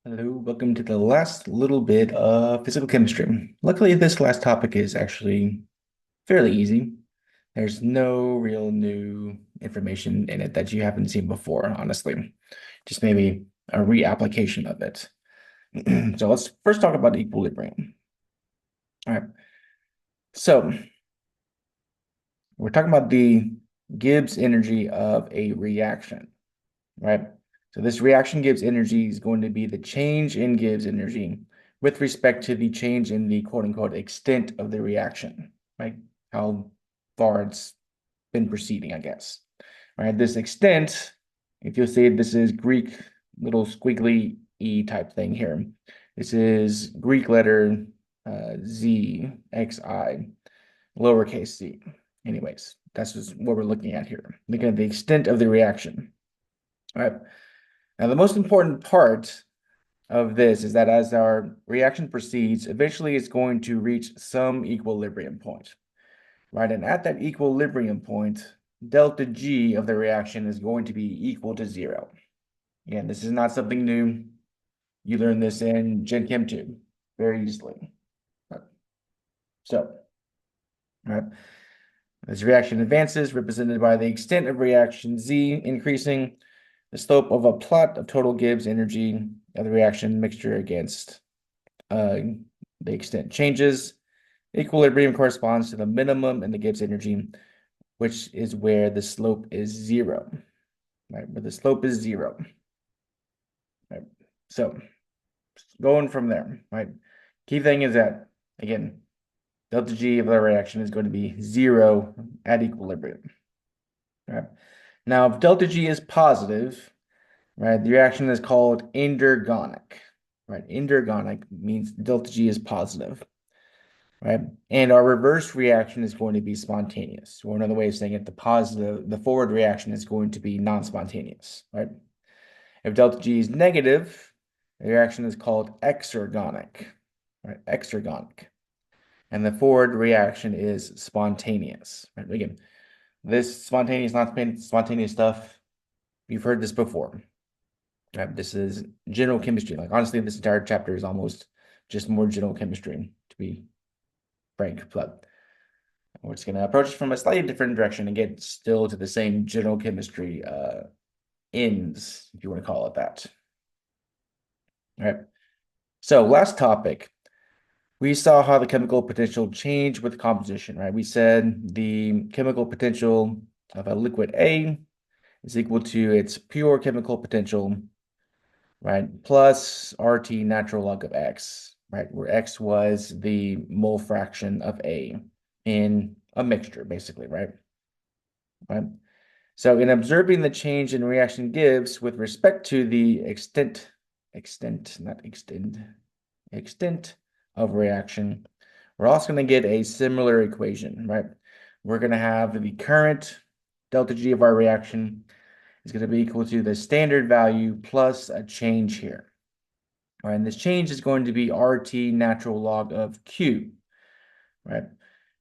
Hello, welcome to the last little bit of physical chemistry. Luckily, this last topic is actually fairly easy. There's no real new information in it that you haven't seen before, honestly. Just maybe a reapplication of it. So let's first talk about equilibrium. All right. So we're talking about the Gibbs energy of a reaction, right? So this reaction Gibbs energy is going to be the change in Gibbs energy with respect to the change in the quote unquote extent of the reaction, right? How far it's been proceeding, I guess. Right? This extent, if you'll say this is Greek little squiggly E type thing here. This is Greek letter Z, XI, lowercase z. Anyways, that's just what we're looking at here. Looking at the extent of the reaction. All right. Now, the most important part of this is that as our reaction proceeds, eventually it's going to reach some equilibrium point, right? And at that equilibrium point, delta G of the reaction is going to be equal to 0. Again, this is not something new. You learn this in Gen Chem 2 very easily. So, all right. As reaction advances, represented by the extent of reaction Z increasing, the slope of a plot of total Gibbs energy of the reaction mixture against the extent changes. Equilibrium corresponds to the minimum in the Gibbs energy, which is where the slope is 0, right? Where the slope is 0, right? So going from there, right? Key thing is that, again, delta G of the reaction is going to be 0 at equilibrium, right? Now, if delta G is positive, right, the reaction is called endergonic, right? Endergonic means delta G is positive, right? And our reverse reaction is going to be spontaneous. Or another way of saying it, the forward reaction is going to be non-spontaneous, right? If delta G is negative, the reaction is called exergonic, right? Exergonic. And the forward reaction is spontaneous, right? Again, this spontaneous, non-spontaneous stuff, you've heard this before. Right? This is general chemistry. Like, honestly, this entire chapter is almost just more general chemistry, to be frank. But we're just going to approach it from a slightly different direction and get still to the same general chemistry ends, if you want to call it that. All right. So last topic, we saw how the chemical potential changed with composition, right? We said the chemical potential of a liquid A is equal to its pure chemical potential, right, plus RT natural log of X, right, where X was the mole fraction of A in a mixture, basically, right? Right. So in observing the change in reaction Gibbs with respect to the extent of reaction, we're also going to get a similar equation, right? We're going to have the current delta G of our reaction is going to be equal to the standard value plus a change here. All right, and this change is going to be RT natural log of Q, right?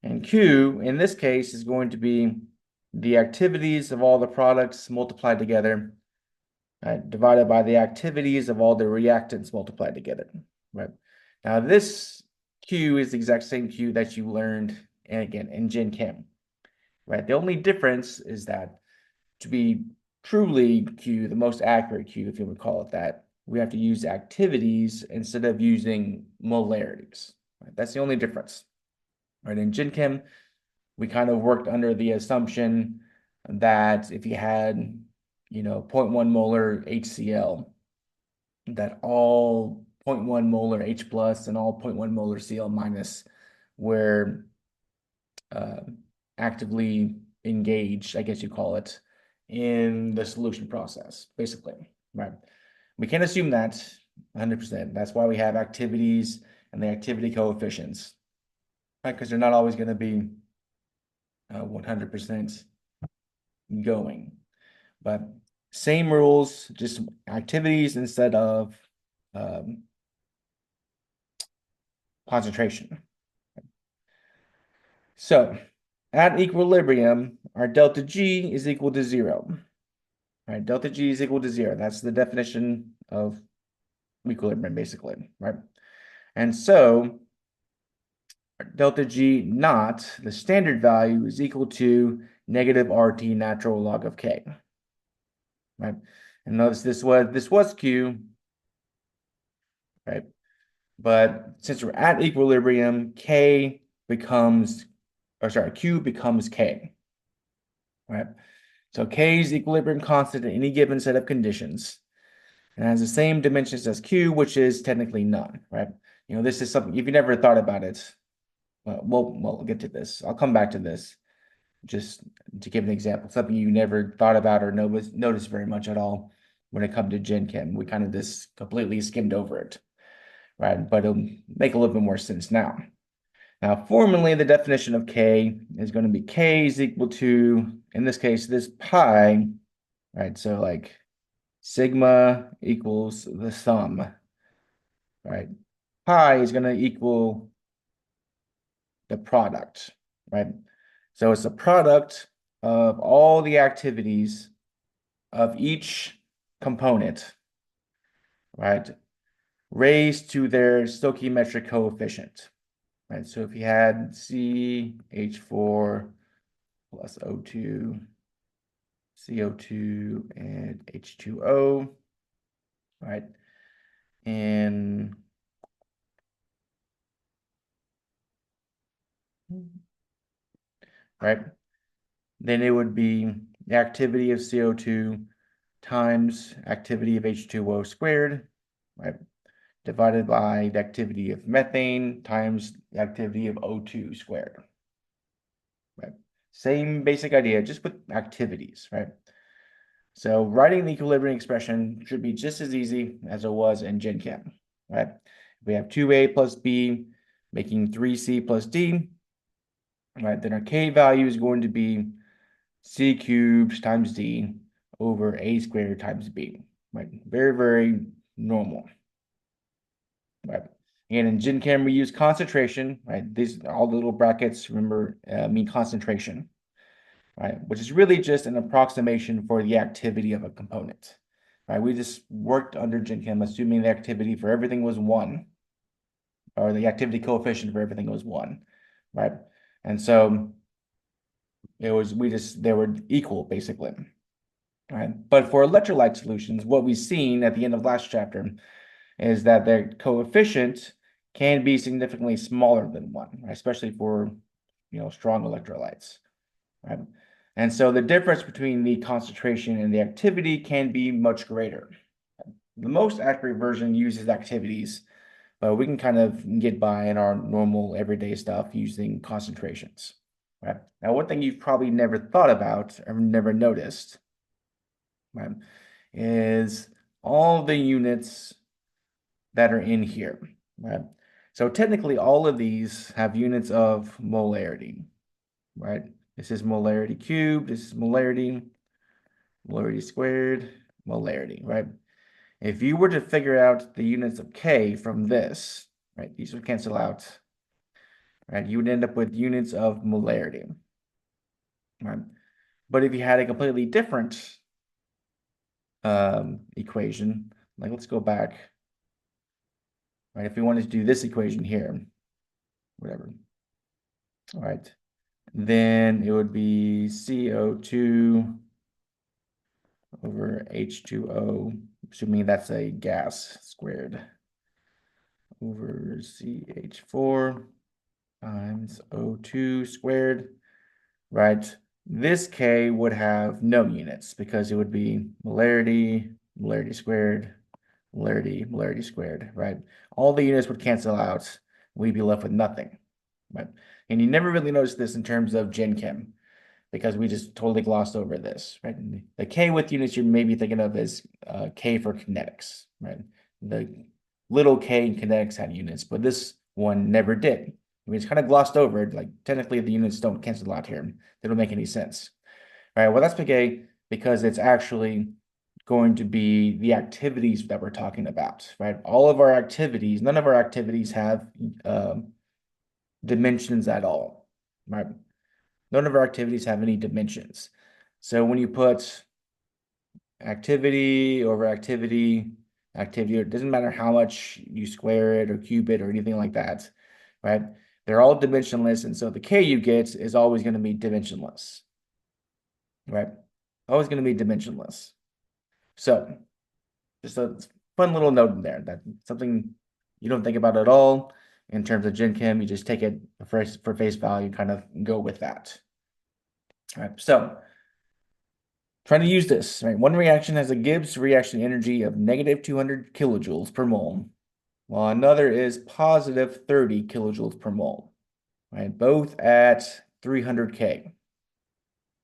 And Q, in this case, is going to be the activities of all the products multiplied together, right, divided by the activities of all the reactants multiplied together, right? Now, this Q is the exact same Q that you learned, and again, in Gen Chem, right? The only difference is that to be truly Q, the most accurate Q, if you would call it that, we have to use activities instead of using molarities. Right? That's the only difference. Right? In Gen Chem, we kind of worked under the assumption that if you had, 0.1 molar HCl, that all 0.1 molar H plus and all 0.1 molar Cl minus were actively engaged, I guess you call it, in the solution process, basically, right? We can't assume that 100%. That's why we have activities and the activity coefficients, right? Because they're not always going to be 100% going. But same rules, just activities instead of concentration. So at equilibrium, our delta G is equal to 0. Right, delta G is equal to 0. That's the definition of equilibrium, basically, right? And so delta G naught, the standard value, is equal to negative RT natural log of K, right? And notice this was Q, right? But since we're at equilibrium, Q becomes K, right? So K is equilibrium constant at any given set of conditions and has the same dimensions as Q, which is technically none, right? This is something, if you never thought about it, we'll get to this. I'll come back to this just to give an example, something you never thought about or noticed very much at all when it comes to Gen Chem. We kind of just completely skimmed over it, right? But it'll make a little bit more sense now. Now, formally, the definition of K is going to be K is equal to, in this case, this pi, right? So like sigma equals the sum, right? Pi is going to equal the product, right? So it's a product of all the activities of each component, right? Raised to their stoichiometric coefficient, right? So if you had CH4 plus O2, CO2, and H2O, right? And right, then it would be the activity of CO2 times activity of H2O squared, right? Divided by the activity of methane times the activity of O2 squared, right? Same basic idea, just with activities, right? So writing the equilibrium expression should be just as easy as it was in Gen Chem, right? We have 2A plus B making 3C plus D, right? Then our K value is going to be C cubed times D over A squared times B, right? Very, very normal, right? And in Gen Chem, we use concentration, right? These all the little brackets, remember, mean concentration, right? Which is really just an approximation for the activity of a component, right? We just worked under Gen Chem, assuming the activity for everything was 1, or the activity coefficient for everything was 1, right? And so they were equal, basically, right? But for electrolyte solutions, what we've seen at the end of last chapter is that their coefficient can be significantly smaller than 1, right? Especially for strong electrolytes, right? And so the difference between the concentration and the activity can be much greater. The most accurate version uses activities, but we can kind of get by in our normal everyday stuff using concentrations, right? Now, one thing you've probably never thought about or never noticed, right, is all the units that are in here, right? So technically, all of these have units of molarity, right? This is molarity cubed, this is molarity, molarity squared, molarity, right? If you were to figure out the units of K from this, right, these would cancel out, right? You would end up with units of molarity, right? But if you had a completely different equation, like let's go back, right? If we wanted to do this equation here, whatever, all right, then it would be CO2 over H2O, assuming that's a gas squared, over CH4 times O2 squared, right? This K would have no units because it would be molarity, molarity squared, molarity, molarity squared, right? All the units would cancel out. We'd be left with nothing, right? And you never really notice this in terms of Gen Chem because we just totally glossed over this, right? The K with units you're maybe thinking of is K for kinetics, right? The little k in kinetics had units, but this one never did. We just kind of glossed over it. Like technically the units don't cancel out here. They don't make any sense. All right, well, that's because it's actually going to be the activities that we're talking about, right? All of our activities, none of our activities have dimensions at all, right? None of our activities have any dimensions. So when you put activity over activity activity. It doesn't matter how much you square it or cube it or anything like that, right? They're all dimensionless, and so the K you get is always going to be dimensionless, right? Always going to be dimensionless. So just a fun little note in there. That's something you don't think about at all in terms of Gen Chem. You just take it for face value, kind of go with that. All right, so trying to use this, right? One reaction has a Gibbs reaction energy of negative 200 kilojoules per mole, while another is positive 30 kilojoules per mole, right? Both at 300 K.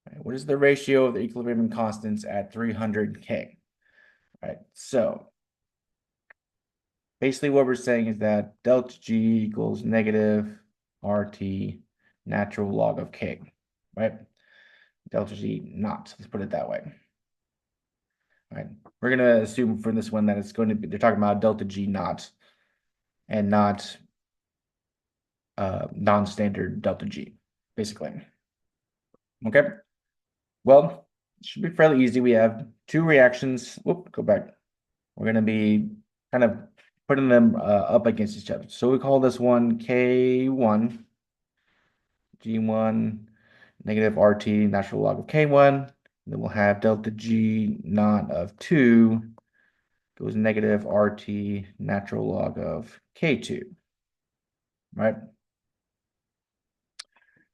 Right? What is the ratio of the equilibrium constants at 300 K? Right, so basically what we're saying is that delta G equals negative RT natural log of K, right? Delta G naught, let's put it that way. All right, we're gonna assume for this one that it's going to be, they're talking about delta G naught and not non-standard delta G, basically. Okay, well, it should be fairly easy. We have two reactions. Whoop, go back. We're gonna be kind of putting them up against each other. So we call this one K1, G1, negative RT, natural log of K1. Then we'll have delta G naught of 2 goes negative RT, natural log of K2, right?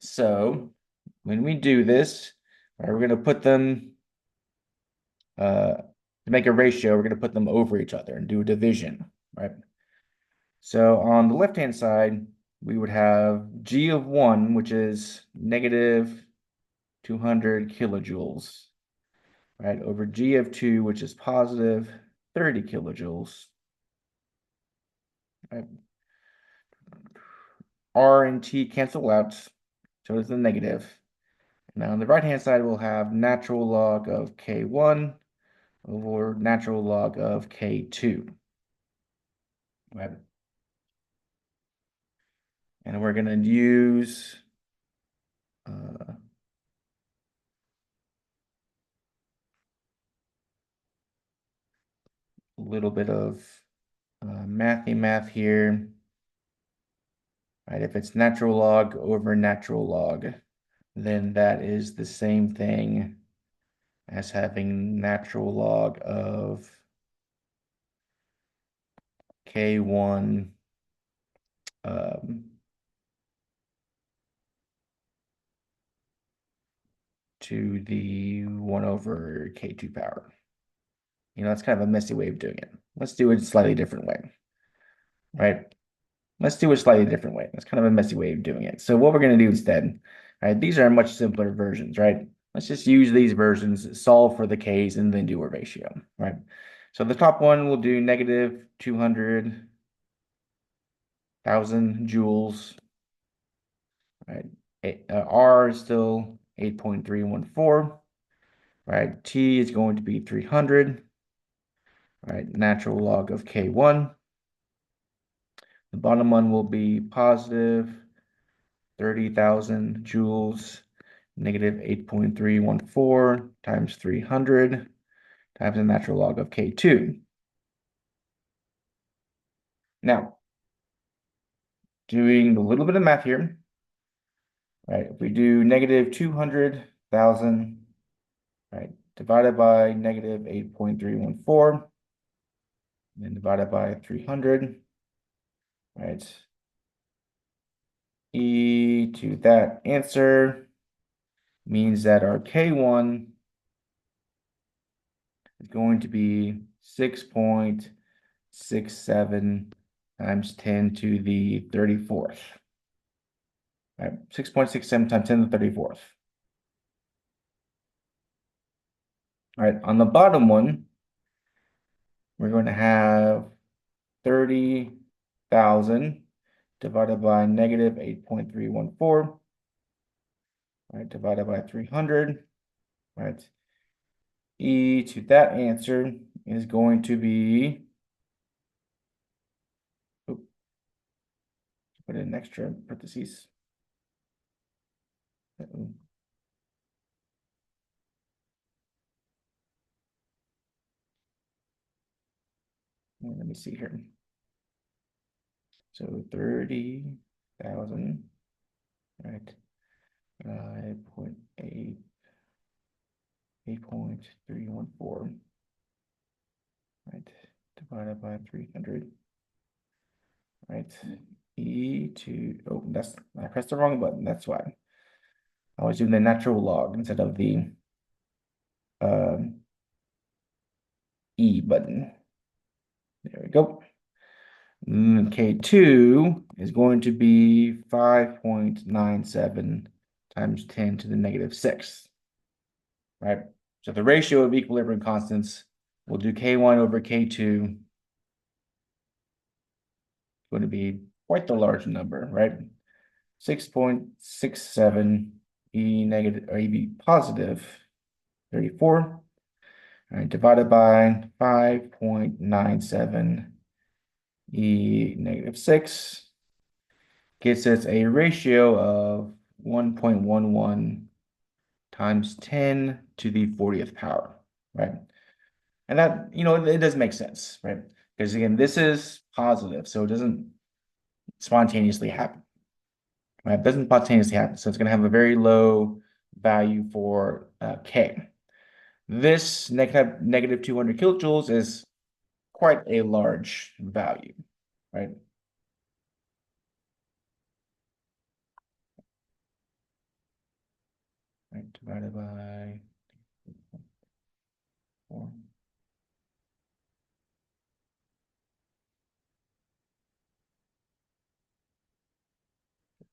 So when we do this, right, we're going to put them, to make a ratio, we're going to put them over each other and do a division, right? So on the left-hand side, we would have G of 1, which is negative 200 kilojoules, right, over G of 2, which is positive 30 kilojoules, right? R and T cancel out, so it's a negative. Now on the right-hand side, we'll have natural log of K1 over natural log of K2, right? And we're going to use a little bit of math here, right? If it's natural log over natural log, then that is the same thing as having natural log of K1 to the 1 over K2 power. You know, that's kind of a messy way of doing it. Let's do it a slightly different way, right? Let's do it a slightly different way. That's kind of a messy way of doing it. So what we're going to do instead, right? These are much simpler versions, right? Let's just use these versions, solve for the K's, and then do a ratio, right? So the top one will do negative 200,000 joules, right? R is still 8.314, right? T is going to be 300, right? Natural log of K1. The bottom one will be positive 30,000 joules, negative 8.314 times 300 times the natural log of K2. Now, doing a little bit of math here, right? If we do negative 200,000, right, divided by negative 8.314, then divided by 300, right? E to that answer means that our K1 is going to be 6.67 times 10 to the 34th. Right, 6.67 times 10 to the 34th. All right, on the bottom one, we're going to have 30,000 divided by negative 8.314, right, divided by 300, right? E to that answer is going to be, put in an extra parentheses. let me see here. So 30,000, right? 5.8, 8.314, right? Divided by 300, right? Oh, I pressed the wrong button. That's why. I was doing the natural log instead of the um, E button. There we go. K2 is going to be 5.97 times 10 to the negative 6, right? So the ratio of equilibrium constants, we'll do K1 over K2, going to be quite the large number, right? 6.67 E negative or EB positive 34, all right, divided by 5.97 E negative 6 gets us a ratio of 1.11 times 10 to the 40th power, right? And that, it does make sense, right? Because again, this is positive, so it doesn't spontaneously happen, right? It doesn't spontaneously happen, so it's going to have a very low value for K. This negative 200 kilojoules is quite a large value, right? Right, divided by 4.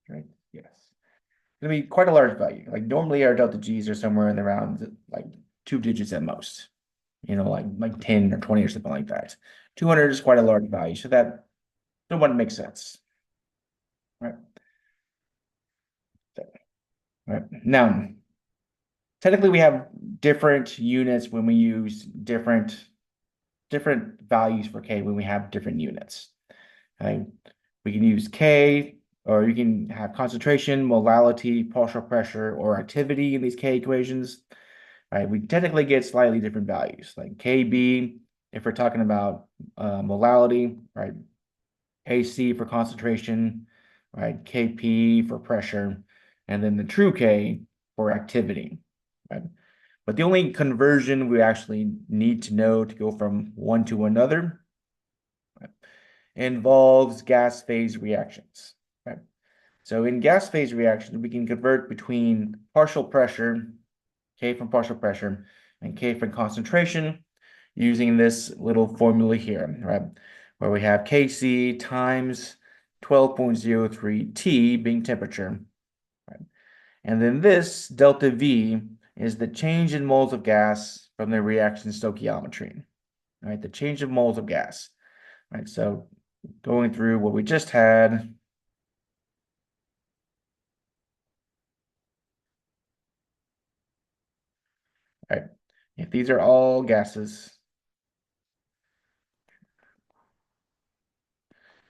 Right, yes. It's going to be quite a large value. Like normally our delta G's are somewhere in the around like 2 digits at most, like 10 or 20 or something like that. 200 is quite a large value, so that wouldn't make sense, right? Right. Now, technically we have different units when we use different values for K when we have different units. Okay? We can use K, or you can have concentration, molality, partial pressure, or activity in these K equations. Right? We technically get slightly different values, like Kb if we're talking about molality, right? Kc for concentration, right? Kp for pressure, and then the true K for activity, right? But the only conversion we actually need to know to go from one to another, right, involves gas phase reactions, right? So in gas phase reactions, we can convert between partial pressure, K from partial pressure, and K from concentration using this little formula here, right? Where we have Kc times 12.03 T being temperature, right? And then this delta V is the change in moles of gas from the reaction stoichiometry, right? The change of moles of gas, right? So going through what we just had, right? If these are all gases,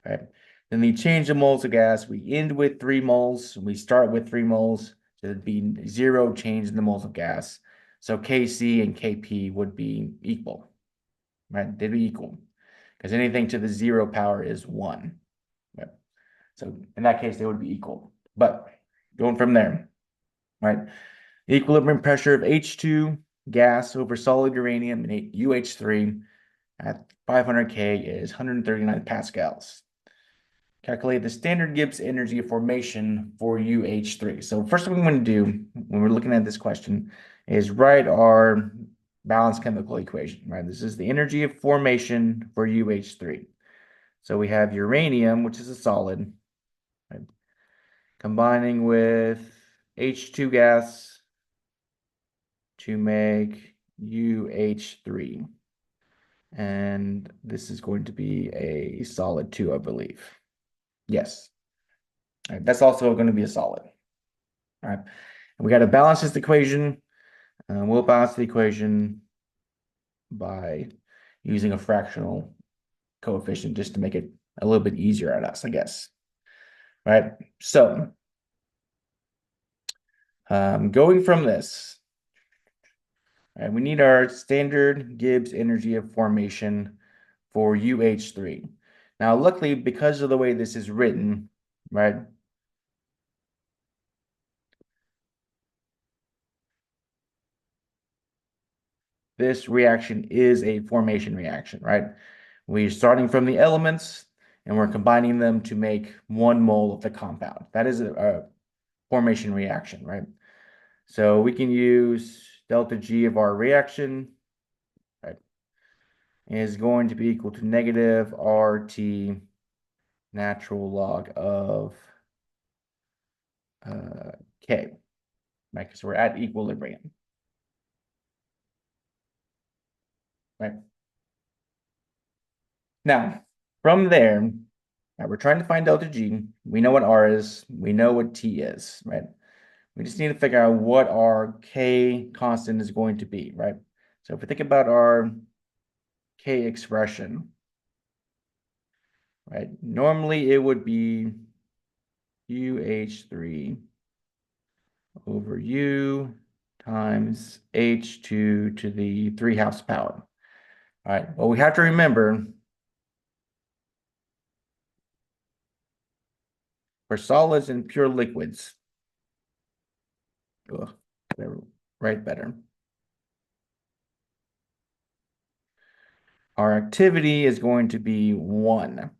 right? Then the change of moles of gas, we end with 3 moles, we start with 3 moles, so it'd be 0 change in the moles of gas. So Kc and Kp would be equal, right? They'd be equal, because anything to the 0 power is 1, right? So in that case, they would be equal. But going from there, right? The equilibrium pressure of H2 gas over solid uranium and UH3 at 500 K is 139 pascals. Calculate the standard Gibbs energy of formation for UH3. So first thing we want to do when we're looking at this question is write our balanced chemical equation, right? This is the energy of formation for UH3. So we have uranium, which is a solid, right, combining with H2 gas to make UH3. And this is going to be a solid too, I believe. Yes. All right, that's also going to be a solid. All right. And we got to balance this equation. We'll balance the equation by using a fractional coefficient just to make it a little bit easier on us, I guess. All right. So going from this, all right, we need our standard Gibbs energy of formation for UH3. Now, luckily, because of the way this is written, right? This reaction is a formation reaction, right? We're starting from the elements and we're combining them to make 1 mole of the compound. That is a formation reaction, right? So we can use delta G of our reaction, right, is going to be equal to negative RT natural log of K, right? Because we're at equilibrium, right? Now, from there, we're trying to find delta G. We know what R is. We know what T is, right? We just need to figure out what our K constant is going to be, right? So if we think about our K expression, right? Normally it would be UH3 over U times H2 to the 3/2 power. All right, well, we have to remember for solids and pure liquids, write better. Our activity is going to be 1,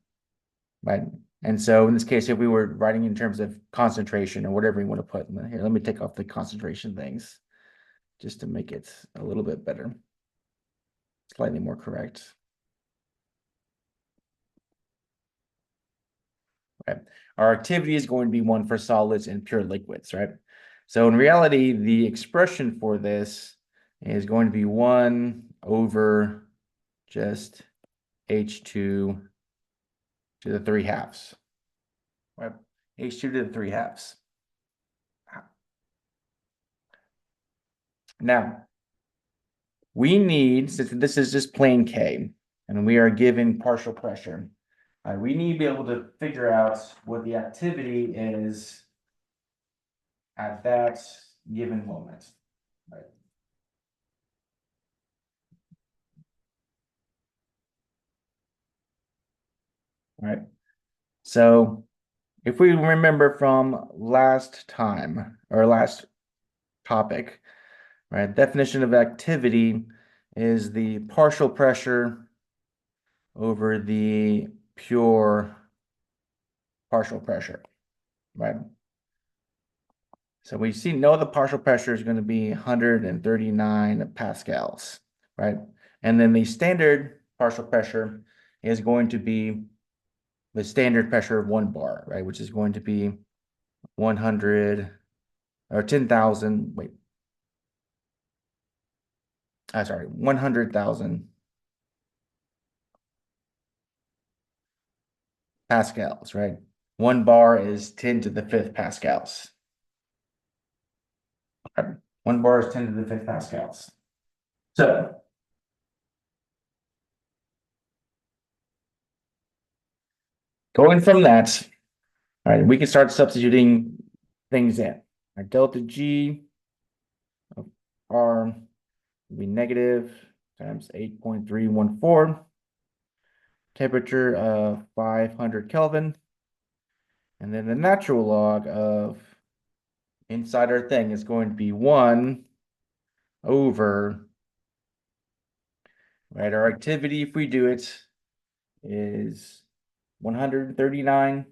right? And so in this case, if we were writing in terms of concentration or whatever you want to put in here, let me take off the concentration things just to make it a little bit better, slightly more correct. Right. Our activity is going to be 1 for solids and pure liquids, right? So in reality, the expression for this is going to be 1 over just H2 to the 3/2, right? H2 to the 3/2. Now, we need, since this is just plain K, and we are given partial pressure, we need to be able to figure out what the activity is at that given moment, right? Right. So if we remember from last time or last topic, right, definition of activity is the partial pressure over the pure partial pressure, right? So we know the partial pressure is going to be 139 pascals, right? And then the standard partial pressure is going to be the standard pressure of 1 bar, right? Which is going to be 100 or 10,000, wait, sorry, 100,000 pascals, right? 1 bar is 10 to the 5th pascals. 1 bar is 10 to the 5th pascals. So going from that, all right, we can start substituting things in. Our delta G of R will be negative times 8.314, temperature of 500 Kelvin, and then the natural log of inside our thing is going to be 1 over, right, our activity, if we do it, is 139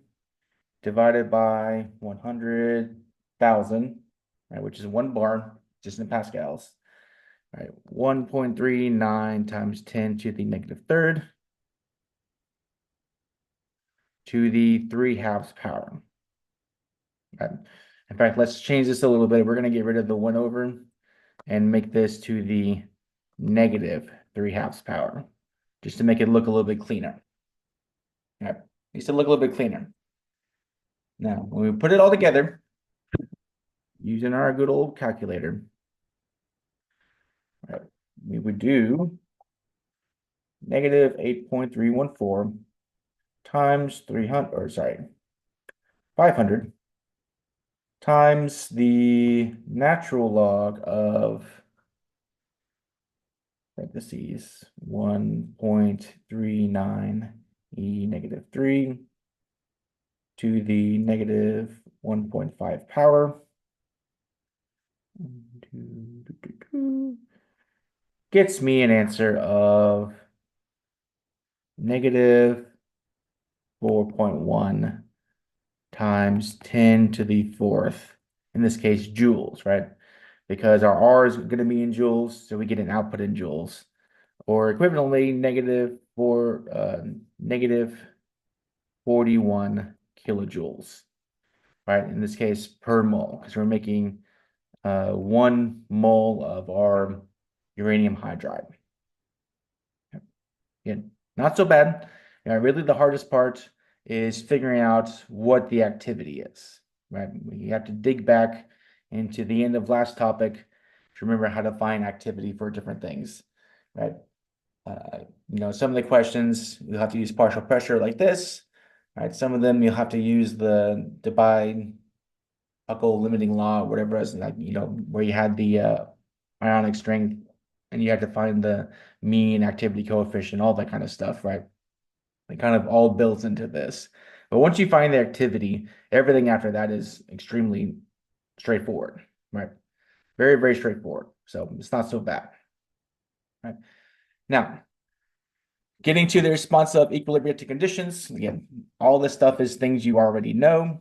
divided by 100,000, right, which is 1 bar, just in pascals, right? 1.39 times 10 to the -3rd to the 3/2 power. Right? In fact, let's change this a little bit. We're going to get rid of the 1 over and make this to the -3/2 power, just to make it look a little bit cleaner. Right? Needs to look a little bit cleaner. Now, when we put it all together, using our good old calculator, right, we would do negative 8.314 times 300, or sorry, 500 times the natural log of parentheses 1.39 e negative 3 to the negative 1.5 power. Gets me an answer of negative 4.1 times 10 to the fourth, in this case, joules, right? Because our R is going to be in joules, so we get an output in joules. Or equivalently, negative 41 kilojoules, right? In this case, per mole, because we're making 1 mole of our uranium hydride. Again, not so bad. Really, the hardest part is figuring out what the activity is, right? You have to dig back into the end of last topic to remember how to find activity for different things, right? Some of the questions you'll have to use partial pressure like this, right? Some of them you'll have to use the Debye-Huckel limiting law, whatever else, like, where you had the ionic strength and you had to find the mean activity coefficient, all that kind of stuff, right? It kind of all builds into this. But once you find the activity, everything after that is extremely straightforward, right? Very, very straightforward. So it's not so bad, right? Now, getting to the response of equilibrium conditions. Again, all this stuff is things you already know.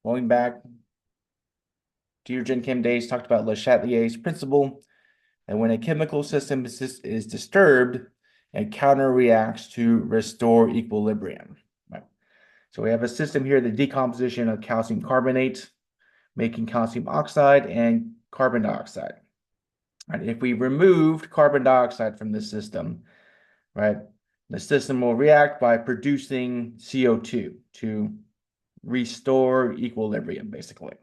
Going back to your Gen Chem days, talked about Le Chatelier's principle. And when a chemical system is disturbed, it counter reacts to restore equilibrium. Right? So we have a system here, the decomposition of calcium carbonate, making calcium oxide and carbon dioxide. Right? If we removed carbon dioxide from this system, right, the system will react by producing CO2 to restore equilibrium, basically.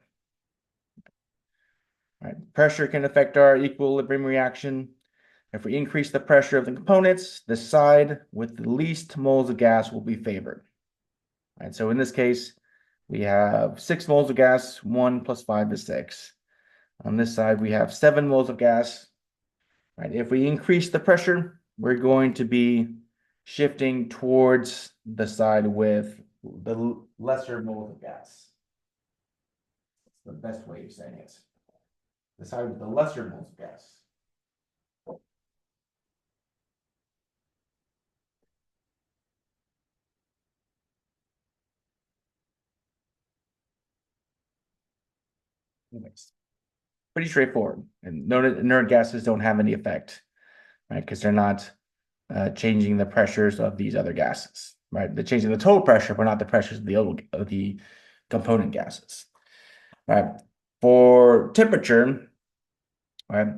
Right? Pressure can affect our equilibrium reaction. If we increase the pressure of the components, the side with the least moles of gas will be favored. Right? So in this case, we have 6 moles of gas, 1 plus 5 is 6. On this side, we have 7 moles of gas. Right? If we increase the pressure, we're going to be shifting towards the side with the lesser moles of gas. That's the best way of saying it. The side with the lesser moles of gas. Anyways, pretty straightforward. And inert gases don't have any effect, right? Because they're not changing the pressures of these other gases, right? They're changing the total pressure, but not the pressures of the component gases, right? For temperature, right,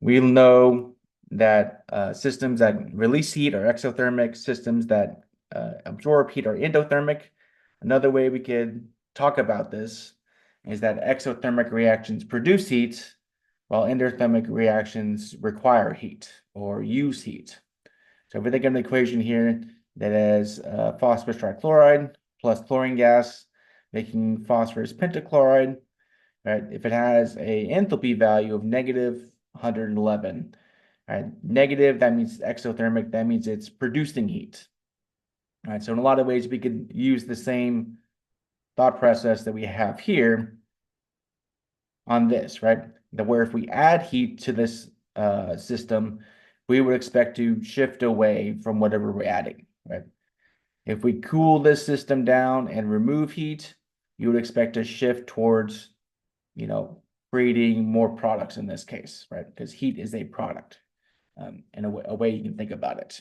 we know that systems that release heat are exothermic, systems that absorb heat are endothermic. Another way we could talk about this is that exothermic reactions produce heat, while endothermic reactions require heat or use heat. So if we think of an equation here that has phosphorus trichloride plus chlorine gas, making phosphorus pentachloride, right? If it has a enthalpy value of negative 111, right? Negative, that means exothermic, that means it's producing heat. Right? So in a lot of ways, we could use the same thought process that we have here on this, right? That where if we add heat to this system, we would expect to shift away from whatever we're adding, right? If we cool this system down and remove heat, you would expect to shift towards, creating more products in this case, right? Because heat is a product, in a way you can think about it.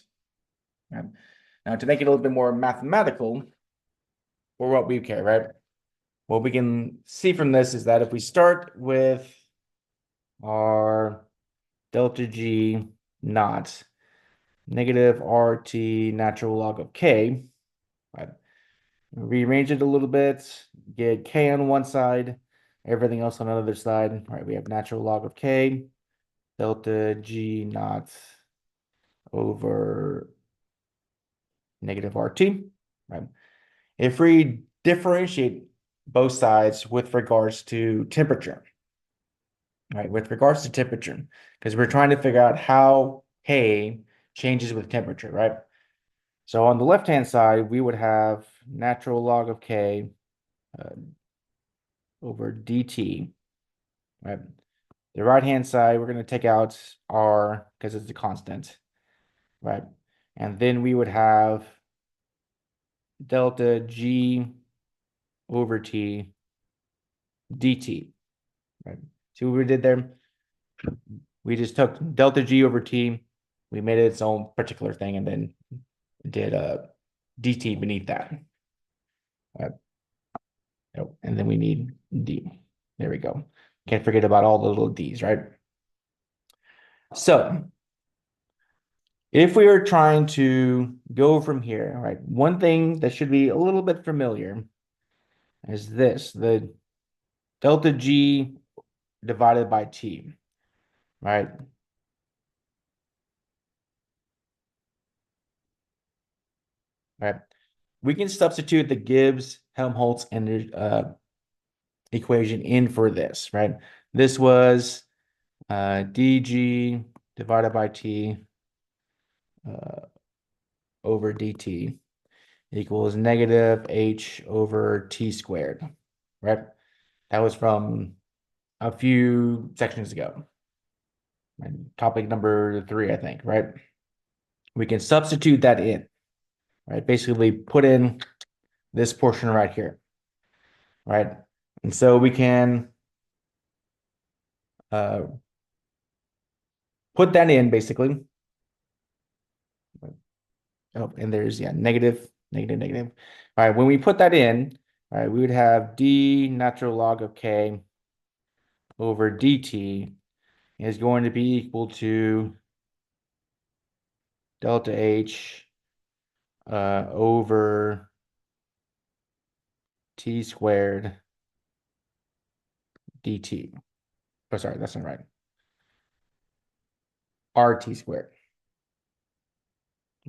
Now, to make it a little bit more mathematical, for what we care, right? What we can see from this is that if we start with our delta G naught negative RT natural log of K, right? Rearrange it a little bit, get K on one side, everything else on the other side. Right, we have natural log of K, delta G naught over negative RT, right? If we differentiate both sides with regards to temperature, right, with regards to temperature, because we're trying to figure out how K changes with temperature, right? So on the left-hand side, we would have natural log of K over dt, right? The right-hand side, we're going to take out R because it's a constant, right? And then we would have delta G over T dt, right? See what we did there? We just took delta G over T, we made it its own particular thing, and then did dt beneath that. Right? Oh, and then we need D. There we go. Can't forget about all the little D's, right? So if we are trying to go from here, right, one thing that should be a little bit familiar is this, the delta G divided by T, right? Right. We can substitute the Gibbs-Helmholtz equation in for this, right? This was dg divided by T over dt equals negative h over t squared, right? That was from a few sections ago. Topic number 3, I think, right? We can substitute that in, right? Basically put in this portion right here, right? And so we can put that in basically. Oh, and there's, yeah, negative, negative, negative. All right, when we put that in, all right, we would have d natural log of k over dt is going to be equal to delta H over t squared dt. Oh, sorry, that's not right. RT squared.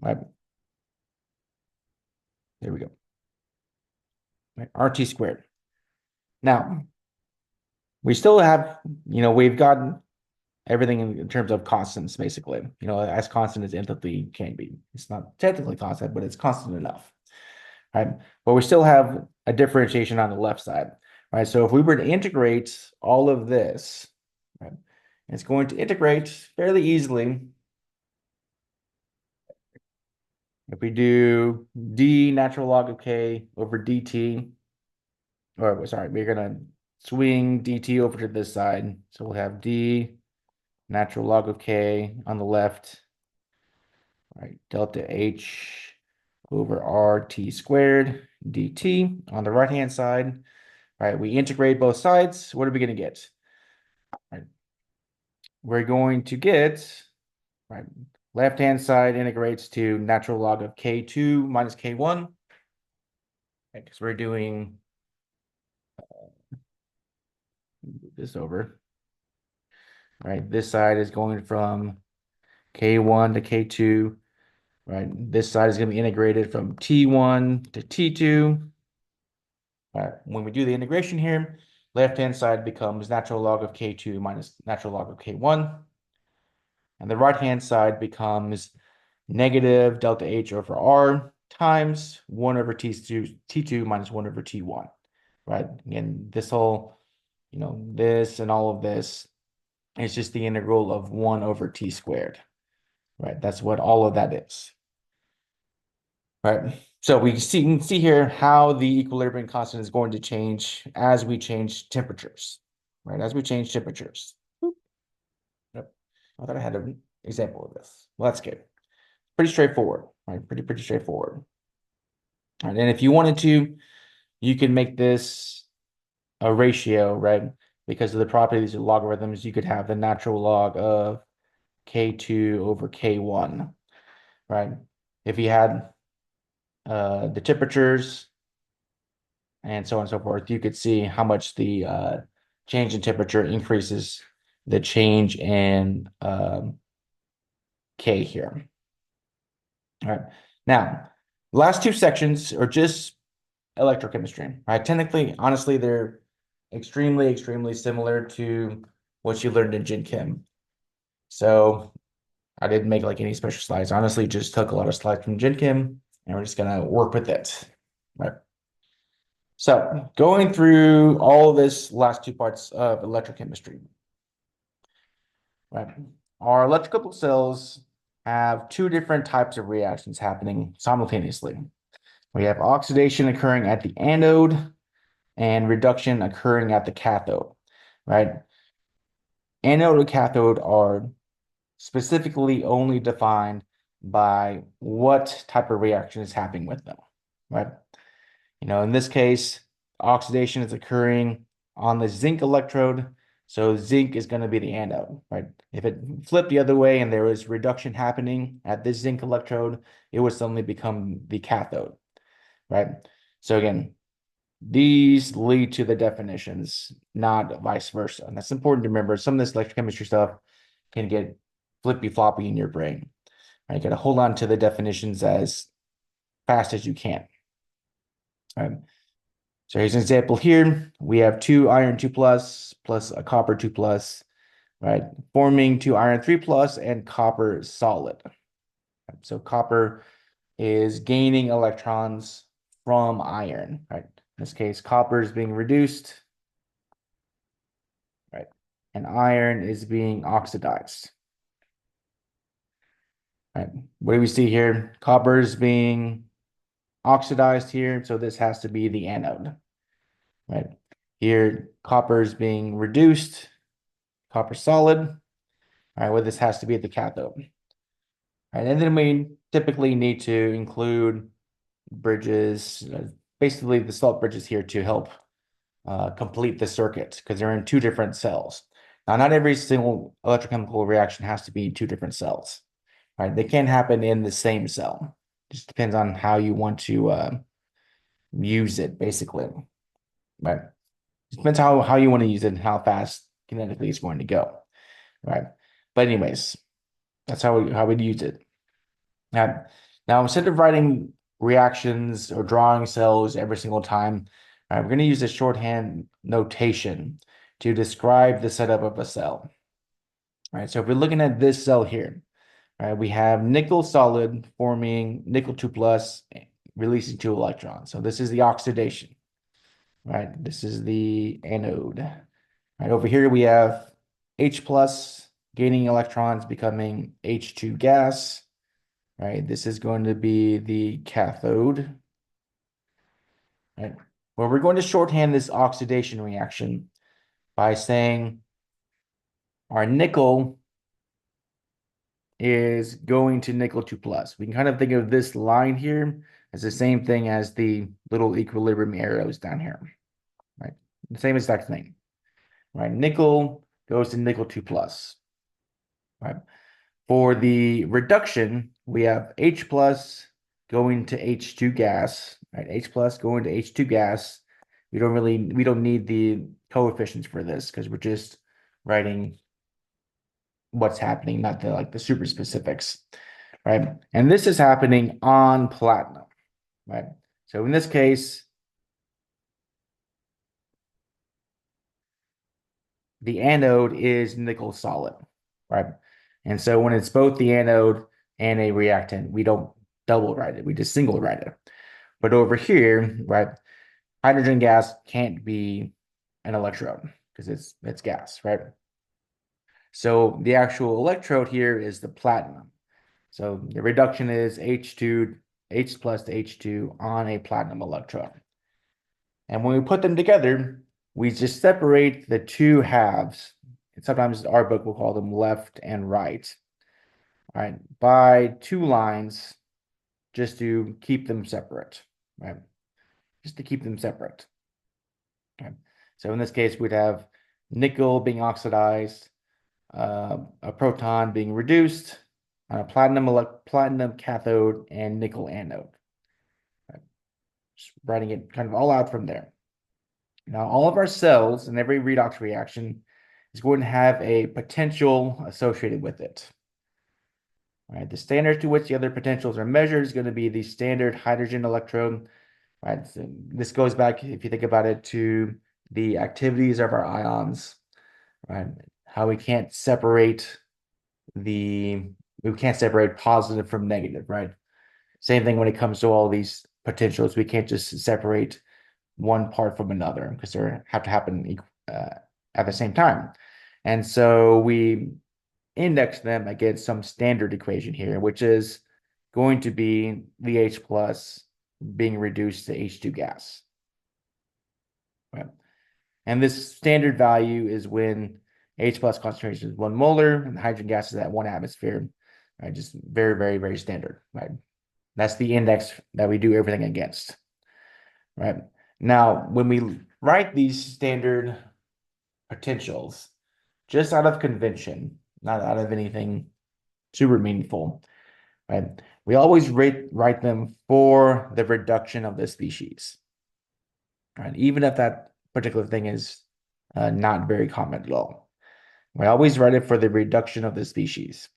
Right. There we go. Right. RT squared. Now, we still have, we've gotten everything in terms of constants, basically, as constant as enthalpy can be. It's not technically constant, but it's constant enough, right? But we still have a differentiation on the left side, right? So if we were to integrate all of this, right, it's going to integrate fairly easily. If we do d natural log of k over dt, or sorry, we're going to swing dt over to this side. So we'll have d natural log of k on the left, right? Delta H over RT squared dt on the right-hand side, right? We integrate both sides. What are we going to get? Right. We're going to get, right, left-hand side integrates to natural log of k2 minus k1, right? Because we're doing this over, right? This side is going from k1 to k2, right? This side is going to be integrated from t1 to t2. When we do the integration here, left-hand side becomes natural log of k2 minus natural log of k1. And the right-hand side becomes negative delta H over R times 1 over T2 minus 1 over T1, right? Again, this whole, this and all of this is just the integral of 1 over T squared, right? That's what all of that is, right? So we can see here how the equilibrium constant is going to change as we change temperatures, right? As we change temperatures. Yep. I thought I had an example of this. Well, that's good. Pretty straightforward, right? Pretty straightforward. All right, and if you wanted to, you can make this a ratio, right? Because of the properties of logarithms, you could have the natural log of k2 over k1, right? If you had the temperatures and so on and so forth, you could see how much the change in temperature increases the change in K here. All right. Now, the last 2 sections are just electrochemistry, right? Technically, honestly, they're extremely similar to what you learned in Gen Chem. So I didn't make like any special slides. Honestly, just took a lot of slides from Gen Chem and we're just gonna work with it. Right. So going through all this last two parts of electrochemistry. Right. Our electrical cells have two different types of reactions happening simultaneously. We have oxidation occurring at the anode and reduction occurring at the cathode, right? Anode and cathode are specifically only defined by what type of reaction is happening with them, right? In this case, oxidation is occurring on the zinc electrode, so zinc is going to be the anode, right? If it flipped the other way and there was reduction happening at this zinc electrode, it would suddenly become the cathode, right? So again, these lead to the definitions, not vice versa. And that's important to remember. Some of this electrochemistry stuff can get flippy floppy in your brain. Right? You got to hold on to the definitions as fast as you can. All right. So here's an example here. We have two iron 2 plus a copper 2 plus, right? Forming two iron 3 plus and copper solid. So copper is gaining electrons from iron, right? In this case, copper is being reduced, right? And iron is being oxidized. Right. What do we see here? Copper is being oxidized here, so this has to be the anode. Right. Here, copper is being reduced, copper solid. All right, well, this has to be the cathode. Right, and then we typically need to include bridges, basically the salt bridges here to help complete the circuit because they're in two different cells. Now, not every single electrochemical reaction has to be two different cells. Right? They can happen in the same cell. Just depends on how you want to use it, basically. Right? It depends how you want to use it and how fast kinetically it's going to go. Right? But anyways, that's how we'd use it. Now instead of writing reactions or drawing cells every single time, we're going to use a shorthand notation to describe the setup of a cell. All right, so if we're looking at this cell here, right, we have nickel solid forming nickel 2 plus, releasing two electrons. So this is the oxidation, right? This is the anode. Right, over here we have H plus gaining electrons, becoming H2 gas. Right, this is going to be the cathode. Right, well, we're going to shorthand this oxidation reaction by saying our nickel is going to nickel 2 plus. We can kind of think of this line here as the same thing as the little equilibrium arrows down here, right? The same exact thing, right? Nickel goes to nickel 2 plus, right? For the reduction, we have H plus going to H2 gas, right? H plus going to H2 gas. We don't need the coefficients for this because we're just writing what's happening, not the super specifics, right? And this is happening on platinum, right? So in this case, the anode is nickel solid, right? And so when it's both the anode and a reactant, we don't double write it, we just single write it. But over here, right, hydrogen gas can't be an electrode because it's gas, right? So the actual electrode here is the platinum. So the reduction is H plus to H2 on a platinum electrode. And when we put them together, we just separate the two halves. And sometimes our book will call them left and right. All right, by two lines, just to keep them separate, right? Just to keep them separate. Okay. So in this case, we'd have nickel being oxidized, a proton being reduced, on a platinum cathode, and nickel anode. Right. Just writing it kind of all out from there. Now, all of our cells in every redox reaction is going to have a potential associated with it. All right, the standard to which the other potentials are measured is going to be the standard hydrogen electrode. Right, so this goes back, if you think about it, to the activities of our ions. Right, how we can't separate positive from negative, right? Same thing when it comes to all these potentials. We can't just separate one part from another because they have to happen at the same time. And so we index them against some standard equation here, which is going to be the H plus being reduced to H2 gas. Right? And this standard value is when H plus concentration is 1 molar and the hydrogen gas is at 1 atmosphere. Right? Just very, very, very standard. Right? That's the index that we do everything against. Right? Now, when we write these standard potentials, just out of convention, not out of anything super meaningful, right? We always write them for the reduction of the species, right? Even if that particular thing is not very common at all. We always write it for the reduction of the species,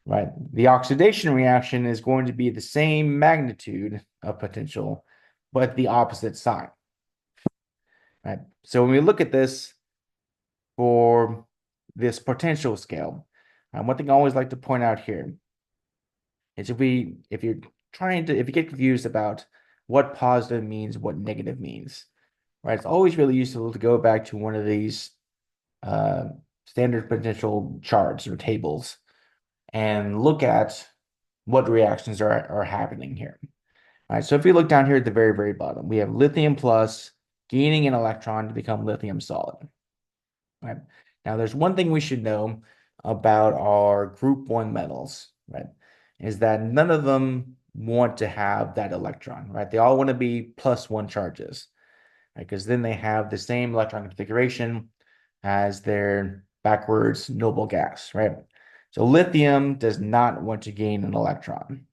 right? The oxidation reaction is going to be the same magnitude of potential, but the opposite sign, right? So when we look at this for this potential scale, one thing I always like to point out here is if you get confused about what positive means, what negative means, right? It's always really useful to go back to one of these standard potential charts or tables and look at what reactions are happening here. All right, so if we look down here at the very, very bottom, we have lithium plus gaining an electron to become lithium solid. Right. Now, there's one thing we should know about our group 1 metals, right? Is that none of them want to have that electron, right? They all want to be +1 charges, right? Because then they have the same electron configuration as their backwards noble gas, right? So lithium does not want to gain an electron,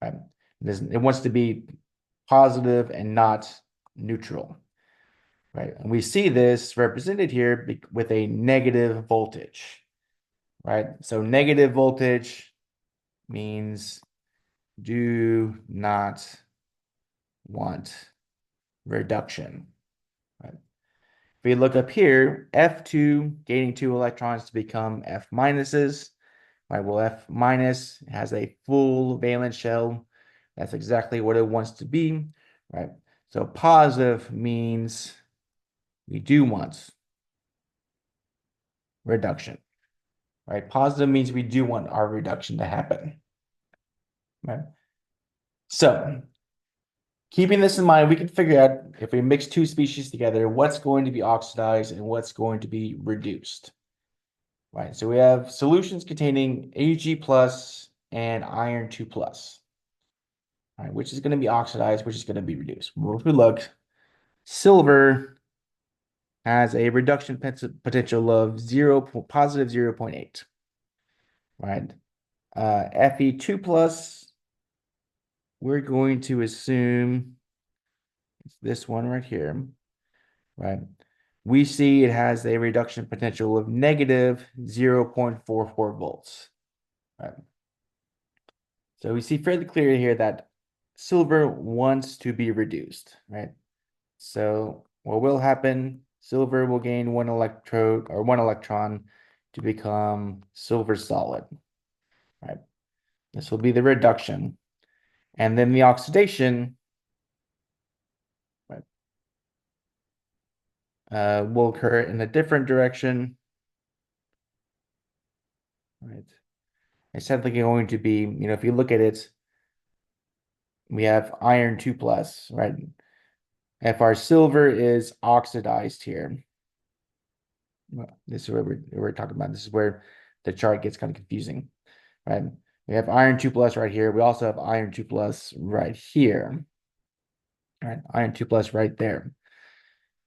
right? It wants to be positive and not neutral. Right, and we see this represented here with a negative voltage, right? So negative voltage means do not want reduction, right? If we look up here, F2 gaining 2 electrons to become F minuses, right? Well, F minus has a full valence shell. That's exactly what it wants to be, right? So positive means we do want reduction, right? Positive means we do want our reduction to happen, right? So keeping this in mind, we can figure out if we mix two species together, what's going to be oxidized and what's going to be reduced, right? So we have solutions containing Ag plus and iron 2 plus, right? Which is going to be oxidized, which is going to be reduced. Well, if we look, silver has a reduction potential of positive 0.8, right? Fe2 plus, we're going to assume it's this one right here, right? We see it has a reduction potential of negative 0.44 volts, right? So we see fairly clearly here that silver wants to be reduced, right? So what will happen? Silver will gain 1 electrode or 1 electron to become silver solid, right? This will be the reduction. And then the oxidation, right, will occur in a different direction, right? It's simply going to be, if you look at it, we have iron 2 plus, right? If our silver is oxidized here, well, this is where we're talking about. This is where the chart gets kind of confusing, right? We have iron 2 plus right here. We also have iron 2 plus right here, right? Iron 2 plus right there.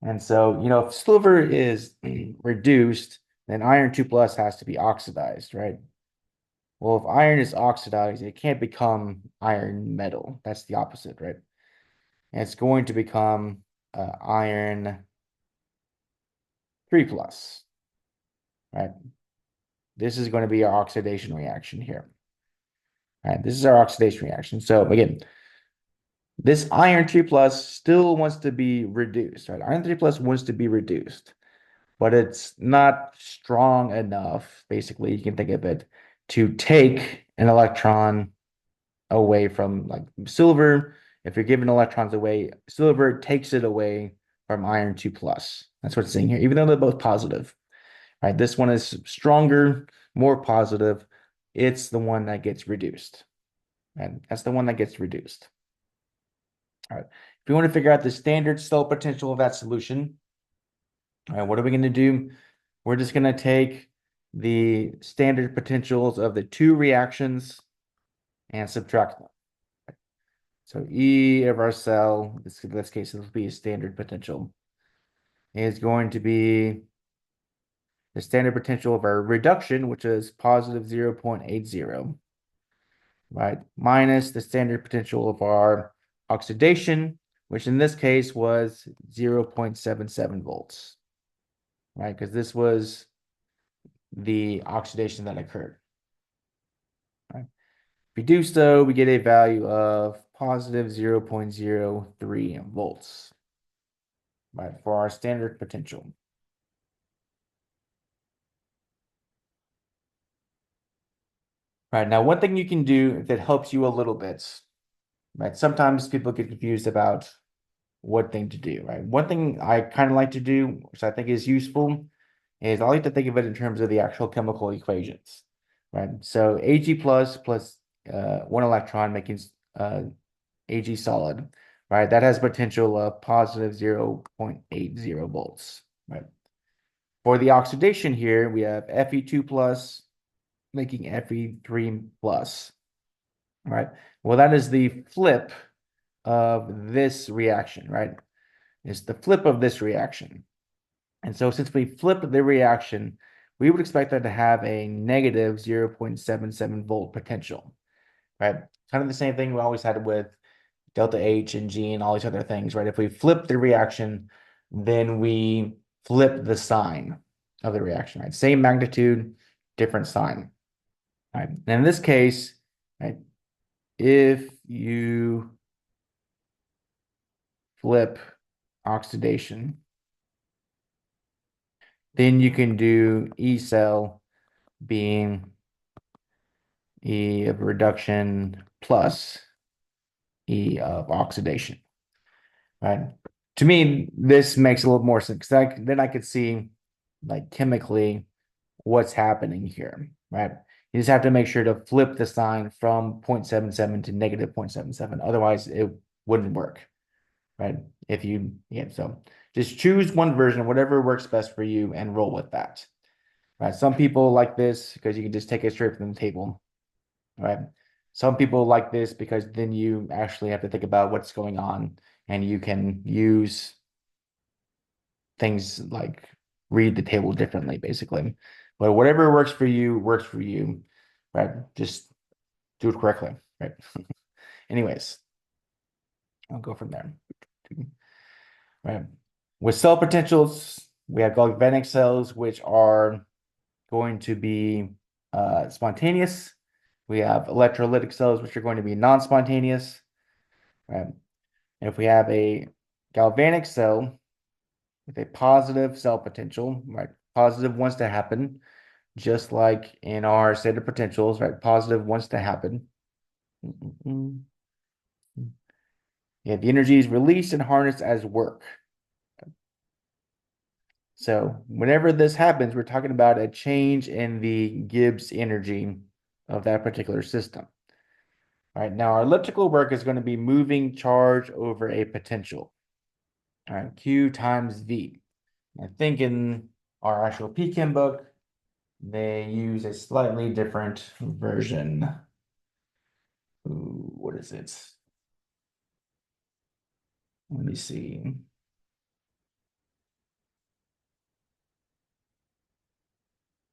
And so, if silver is reduced, then iron 2 plus has to be oxidized, right? Well, if iron is oxidized, it can't become iron metal. That's the opposite, right? And it's going to become iron 3 plus, right? This is going to be our oxidation reaction here. All right, this is our oxidation reaction. So again, this iron 3 plus still wants to be reduced, right? Iron 3 plus wants to be reduced. but it's not strong enough, basically, you can think of it, to take an electron away from like silver. If you're giving electrons away, silver takes it away from iron 2 plus. That's what it's saying here, even though they're both positive. Right? This one is stronger, more positive. It's the one that gets reduced. And that's the one that gets reduced. All right. If you want to figure out the standard cell potential of that solution, all right, what are we going to do? We're just going to take the standard potentials of the two reactions and subtract them. So E of our cell, in this case, it will be a standard potential, is going to be the standard potential of our reduction, which is positive 0.80, right? Minus the standard potential of our oxidation, which in this case was 0.77 volts, right? Because this was the oxidation that occurred, right? If we do so, we get a value of positive 0.03 volts, right, for our standard potential. Right, now one thing you can do that helps you a little bit, right? Sometimes people get confused about what thing to do, right? One thing I kind of like to do, which I think is useful, is I like to think of it in terms of the actual chemical equations, right? So Ag plus one electron making Ag solid, right? That has potential of positive 0.80 volts, right? For the oxidation here, we have Fe2 plus making Fe3 plus, right? Well, that is the flip of this reaction, right? It's the flip of this reaction. And so since we flip the reaction, we would expect that to have a negative 0.77 volt potential, right? Kind of the same thing we always had with delta H and G and all these other things, right? If we flip the reaction, then we flip the sign of the reaction, right? Same magnitude, different sign, right? And in this case, right, if you flip oxidation, then you can do E cell being E of reduction plus E of oxidation, right? To me, this makes a little more sense because then I could see like chemically what's happening here, right? You just have to make sure to flip the sign from 0.77 to negative 0.77. Otherwise, it wouldn't work, right? So just choose one version, whatever works best for you, and roll with that, right? Some people like this because you can just take it straight from the table, right? Some people like this because then you actually have to think about what's going on and you can use things like read the table differently, basically. But whatever works for you, right? Just do it correctly, right? Anyways, I'll go from there. Right. With cell potentials, we have galvanic cells, which are going to be spontaneous. We have electrolytic cells, which are going to be non-spontaneous. Right. And if we have a galvanic cell with a positive cell potential, right? Positive wants to happen, just like in our standard potentials, right? Positive wants to happen. Yeah, the energy is released and harnessed as work. So whenever this happens, we're talking about a change in the Gibbs energy of that particular system. All right, now our elliptical work is going to be moving charge over a potential. All right, Q times V. I think in our actual PChem book, they use a slightly different version. Ooh, what is it? Let me see.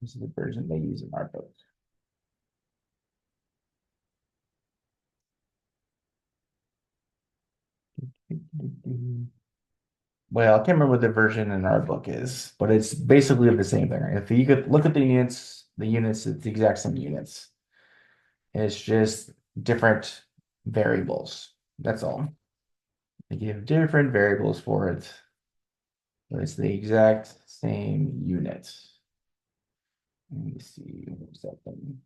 This is the version they use in our book. Well, I can't remember what the version in our book is, but it's basically the same thing. If you could look at the units, it's the exact same units. It's just different variables. That's all. They give different variables for it. So it's the exact same unit. Let me see. What's that thing?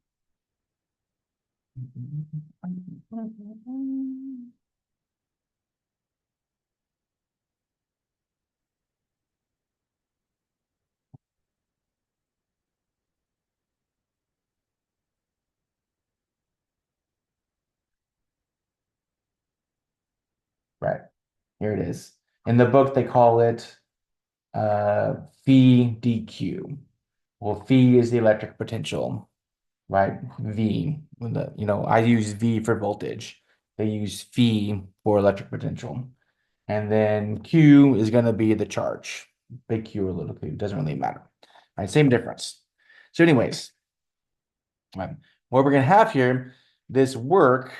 Right. Here it is. In the book, they call it phi dq. Well, phi is the electric potential, right? V. I use V for voltage. They use phi for electric potential. And then Q is going to be the charge. Big Q or little q, doesn't really matter. Right, same difference. So anyways, what we're going to have here, this work,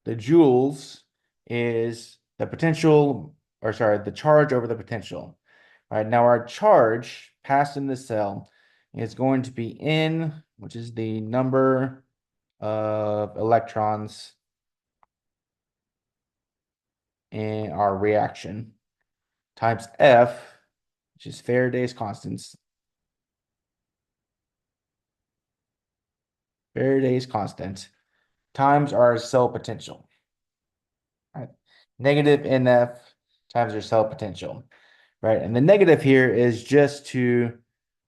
the joules, is the potential, or sorry, the charge over the potential. All right, now our charge passed in the cell is going to be N, which is the number of electrons in our reaction, times F, which is Faraday's constants. Faraday's constant times our cell potential. Right? Negative NF times our cell potential. Right. And the negative here is just to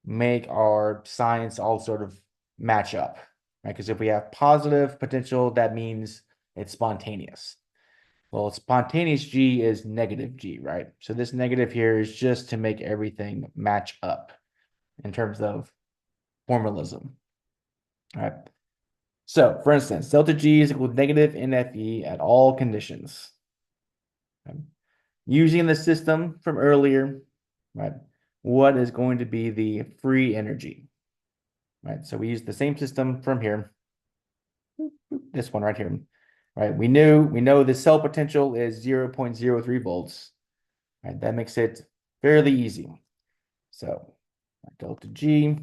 make our signs all sort of match up. Right. Because if we have positive potential, that means it's spontaneous. Well, spontaneous G is negative G, right? So this negative here is just to make everything match up in terms of formalism. All right. So, for instance, delta G is equal to negative NFE at all conditions. Okay. Using the system from earlier, right? What is going to be the free energy, right? So we use the same system from here, this one right here, right? We know the cell potential is 0.03 volts, right? That makes it fairly easy. So delta G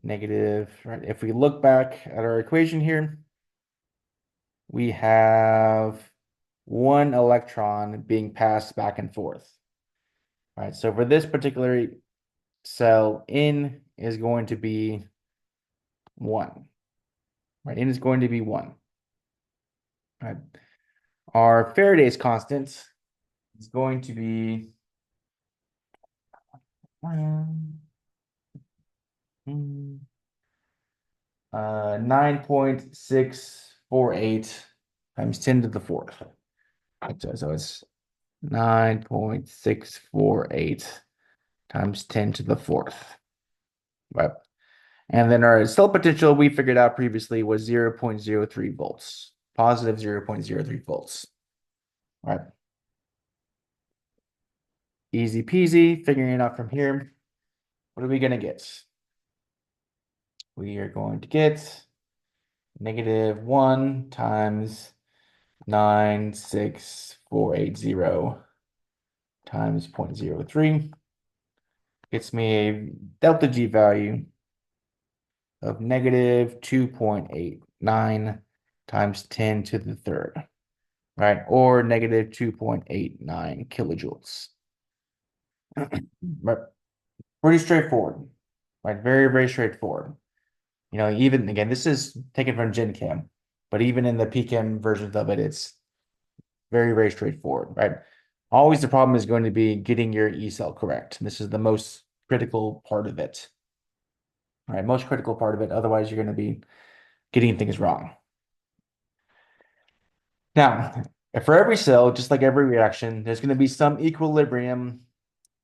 negative, right? If we look back at our equation here, we have one electron being passed back and forth. All right, so for this particular cell, N is going to be 1. Right, N is going to be 1. All right. Our Faraday's constant is going to be 9.648 times 10 to the fourth. So it's 9.648 times 10 to the fourth. Right. And then our cell potential we figured out previously was 0.03 volts, positive 0.03 volts. All right. Easy peasy, figuring it out from here. What are we going to get? We are going to get negative 1 times 96480 times 0.03. Gets me a delta G value of negative 2.89 times 10 to the third, right? Or negative 2.89 kilojoules. Right. Pretty straightforward, right? Very, very straightforward. Even again, this is taken from Gen Chem, but even in the PChem versions of it, it's very, very straightforward, right? Always the problem is going to be getting your E cell correct. This is the most critical part of it. All right, most critical part of it. Otherwise, you're going to be getting things wrong. Now, for every cell, just like every reaction, there's going to be some equilibrium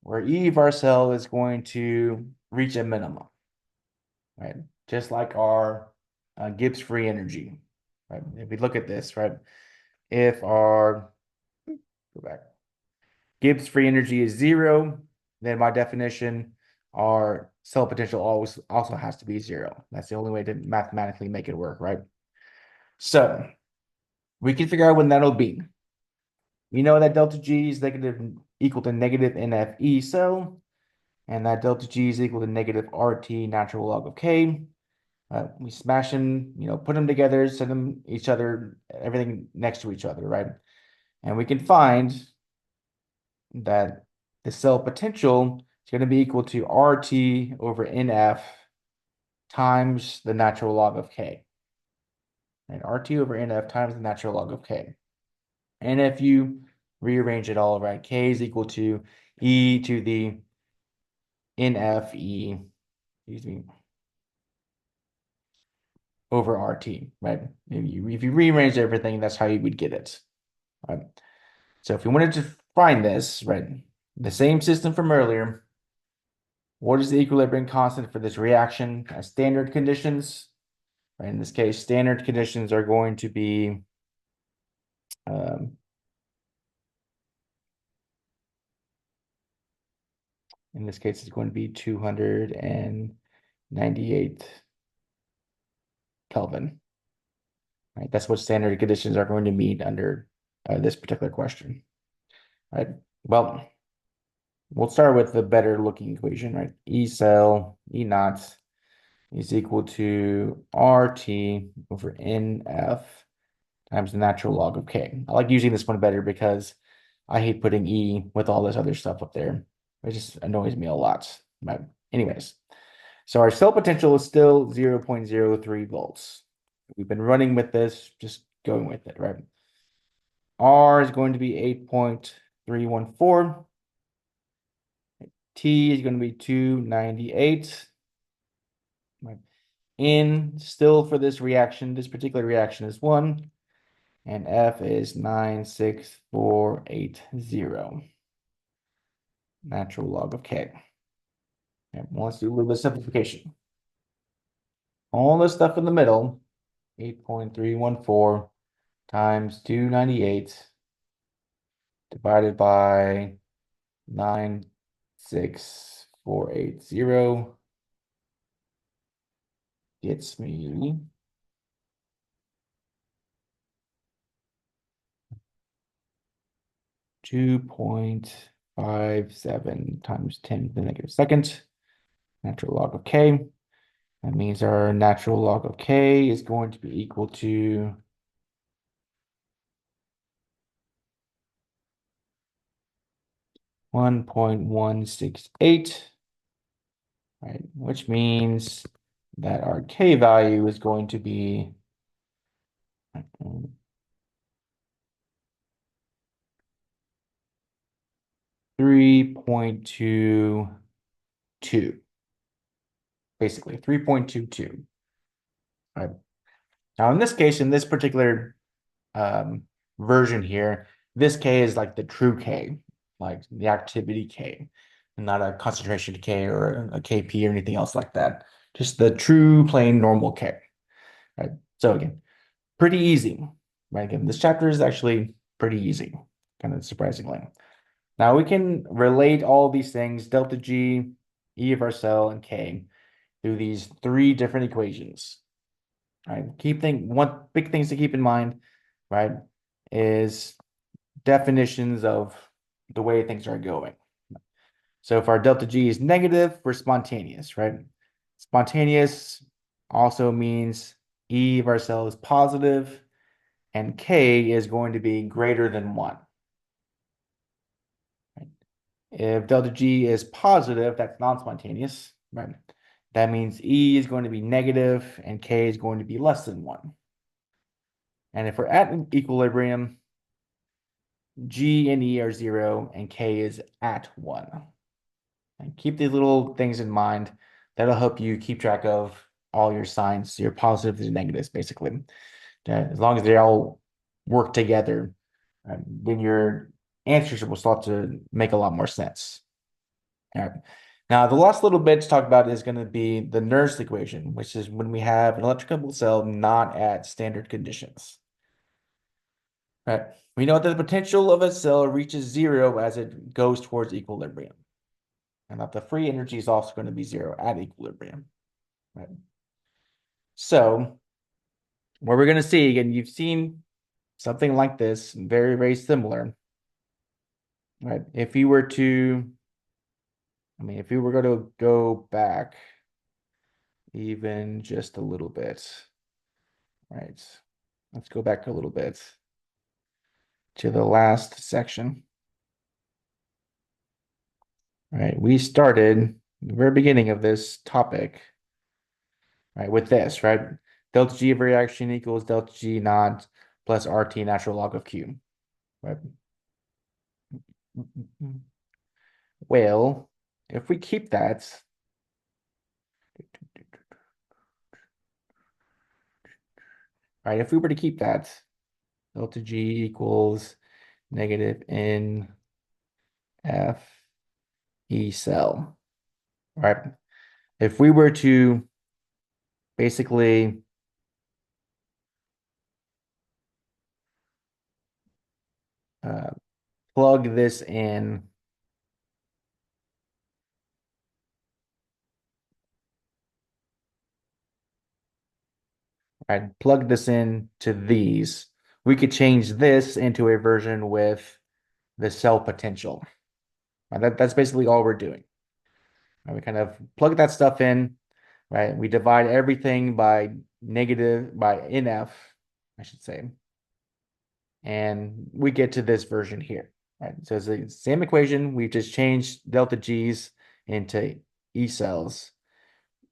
where E of our cell is going to reach a minimum, right? Just like our Gibbs free energy, right? If we look at this, right? If our, go back, Gibbs free energy is 0, then by definition, our cell potential always also has to be 0. That's the only way to mathematically make it work, right? So we can figure out when that'll be. We know that delta G is equal to negative NFE cell, and that delta G is equal to negative RT natural log of K. We smash them, put them together, set them everything next to each other, right? And we can find that the cell potential is going to be equal to RT over NF times the natural log of K. And RT over NF times the natural log of K. And if you rearrange it all, right, K is equal to E to the NFE, excuse me, over RT, right? If you rearrange everything, that's how you would get it, right? So if we wanted to find this, right, the same system from earlier, what is the equilibrium constant for this reaction at standard conditions? Right, in this case, standard conditions are going to be um, in this case, it's going to be 298 Kelvin. Right, that's what standard conditions are going to meet under this particular question. Right. Well, we'll start with the better looking equation, right? E cell, E naught is equal to RT over NF times the natural log of K. I like using this one better because I hate putting E with all this other stuff up there. It just annoys me a lot. But anyways, so our cell potential is still 0.03 volts. We've been running with this, just going with it, right? R is going to be 8.314. T is going to be 298. Right. N still for this reaction, this particular reaction is 1. And F is 96480. Natural log of K. Okay, well, let's do a little bit of simplification. All this stuff in the middle, 8.314 times 298 divided by 96480 gets me 2.57 times 10 to the negative second. Natural log of K. That means our natural log of K is going to be equal to 1.168, right? Which means that our K value is going to be 3.22, basically 3.22. Right. Now, in this case, in this particular um, version here, this K is like the true K, like the activity K, and not a concentration K or a KP or anything else like that. Just the true plain normal K. Right. So again, pretty easy. Right. Again, this chapter is actually pretty easy, kind of surprisingly. Now we can relate all these things, delta G, E of our cell, and K, through these three different equations. Right. One big things to keep in mind, right, is definitions of the way things are going. So if our delta G is negative, we're spontaneous, right? Spontaneous also means E of our cell is positive and K is going to be greater than 1. Right? If delta G is positive, that's non-spontaneous, right? That means E is going to be negative and K is going to be less than 1. And if we're at an equilibrium, G and E are 0 and K is at 1. And keep these little things in mind. That'll help you keep track of all your signs, your positives and negatives, basically. As long as they all work together, then your answers will start to make a lot more sense. All right. Now, the last little bit to talk about is going to be the Nernst equation, which is when we have an electrochemical cell not at standard conditions. All right. We know that the potential of a cell reaches 0 as it goes towards equilibrium, and that the free energy is also going to be 0 at equilibrium. Right. So what we're going to see, again, you've seen something like this, very, very similar. Right. If we were to, if we were going to go back even just a little bit, right? Let's go back a little bit to the last section. right? We started the very beginning of this topic, right, with this, right? Delta G of reaction equals delta G naught plus RT natural log of Q, right? Well, if we keep that, right, if we were to keep that, delta G equals negative N F E cell, right? If we were to basically uh, plug this in, right? Plug this in to these. We could change this into a version with the cell potential. Right? That's basically all we're doing. Right? We kind of plug that stuff in, right? We divide everything by NF, I should say, and we get to this version here. Right? So it's the same equation. We just changed delta G's into E cells